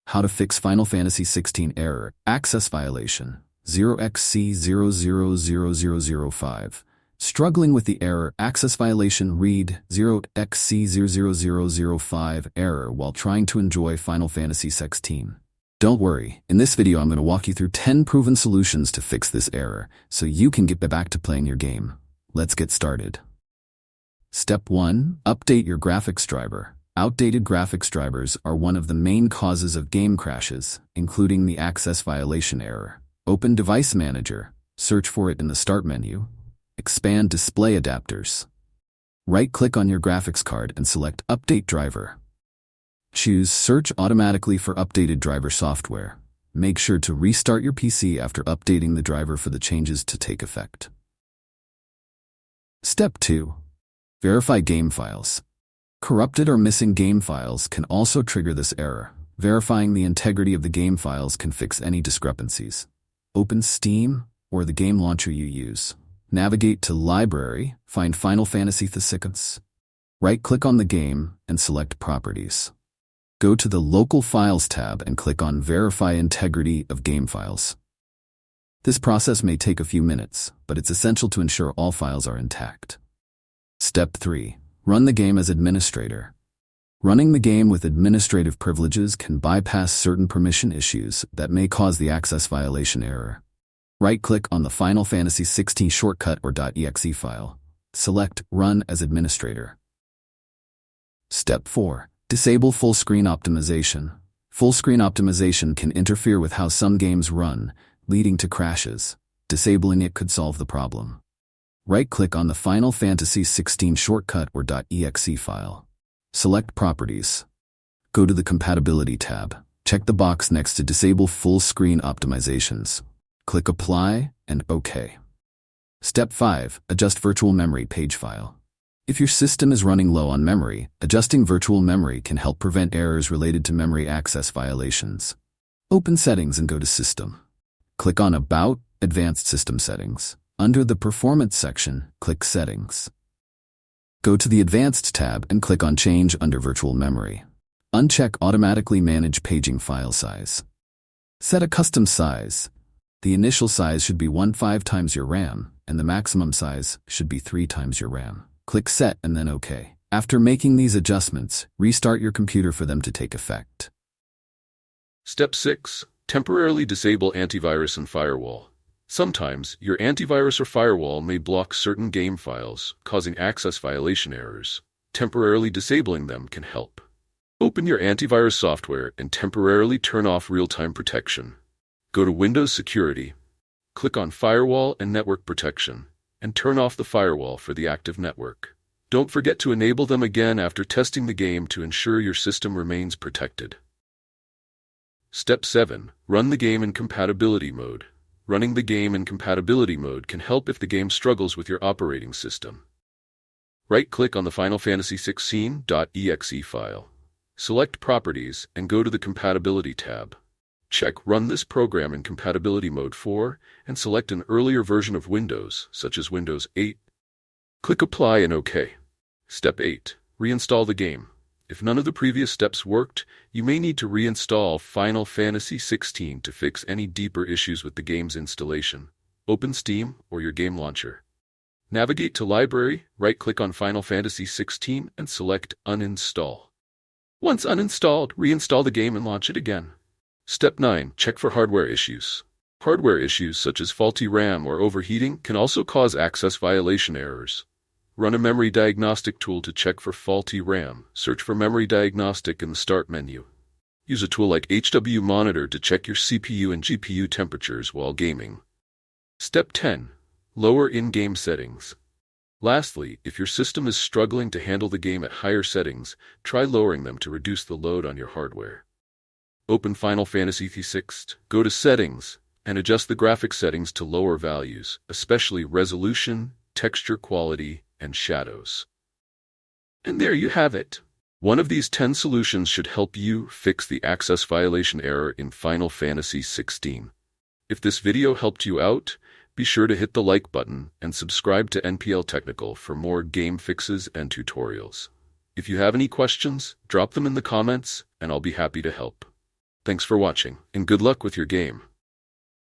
How to fix Final Fantasy XVI error, access violation, 0xc0000005. Struggling with the error, access violation, read 0xc0000005 error while trying to enjoy Final Fantasy XVI. Don't worry, in this video I'm going to walk you through 10 proven solutions to fix this error, so you can get back to playing your game. Let's get started. Step 1. Update your graphics driver. Outdated graphics drivers are one of the main causes of game crashes, including the access violation error. Open Device Manager, search for it in the Start menu. Expand Display Adapters. Right-click on your graphics card and select Update Driver. Choose Search automatically for updated driver software. Make sure to restart your PC after updating the driver for the changes to take effect. Step 2. Verify game files. Corrupted or missing game files can also trigger this error. Verifying the integrity of the game files can fix any discrepancies. Open Steam or the game launcher you use. Navigate to Library, find Final Fantasy XVI. Right-click on the game and select Properties. Go to the Local Files tab and click on Verify Integrity of Game Files. This process may take a few minutes, but it's essential to ensure all files are intact. Step 3. Run the game as administrator. Running the game with administrative privileges can bypass certain permission issues that may cause the access violation error. Right-click on the Final Fantasy XVI shortcut or .exe file. Select Run as Administrator. Step 4. Disable full screen optimization. Full screen optimization can interfere with how some games run, leading to crashes. Disabling it could solve the problem. Right-click on the Final Fantasy XVI shortcut or .exe file. Select Properties. Go to the Compatibility tab. Check the box next to Disable Full Screen Optimizations. Click Apply and OK. Step 5. Adjust virtual memory page file. If your system is running low on memory, adjusting virtual memory can help prevent errors related to memory access violations. Open Settings and go to System. Click on About, Advanced System Settings. Under the Performance section, click Settings. Go to the Advanced tab and click on Change under Virtual Memory. Uncheck Automatically Manage Paging File Size. Set a custom size. The initial size should be 15 times your RAM, and the maximum size should be 3 times your RAM. Click Set and then OK. After making these adjustments, restart your computer for them to take effect. Step 6. Temporarily disable antivirus and firewall. Sometimes, your antivirus or firewall may block certain game files, causing access violation errors. Temporarily disabling them can help. Open your antivirus software and temporarily turn off real-time protection. Go to Windows Security. Click on Firewall and Network Protection, and turn off the firewall for the active network. Don't forget to enable them again after testing the game to ensure your system remains protected. Step 7. Run the game in compatibility mode. Running the game in compatibility mode can help if the game struggles with your operating system. Right-click on the Final Fantasy XVI.exe file. Select Properties and go to the Compatibility tab. Check Run this program in compatibility mode 4 and select an earlier version of Windows, such as Windows 8. Click Apply and OK. Step 8. Reinstall the game. If none of the previous steps worked, you may need to reinstall Final Fantasy XVI to fix any deeper issues with the game's installation. Open Steam or your game launcher. Navigate to Library, right-click on Final Fantasy XVI and select Uninstall. Once uninstalled, reinstall the game and launch it again. Step 9. Check for hardware issues. Hardware issues such as faulty RAM or overheating can also cause access violation errors. Run a memory diagnostic tool to check for faulty RAM. Search for memory diagnostic in the Start menu. Use a tool like HW Monitor to check your CPU and GPU temperatures while gaming. Step 10. Lower in-game settings. Lastly, if your system is struggling to handle the game at higher settings, try lowering them to reduce the load on your hardware. Open Final Fantasy XVI, go to Settings, and adjust the graphics settings to lower values, especially resolution, texture quality, and shadows. And there you have it. One of these 10 solutions should help you fix the access violation error in Final Fantasy XVI. If this video helped you out, be sure to hit the like button and subscribe to NPL Technical for more game fixes and tutorials. If you have any questions, drop them in the comments and I'll be happy to help. Thanks for watching, and good luck with your game.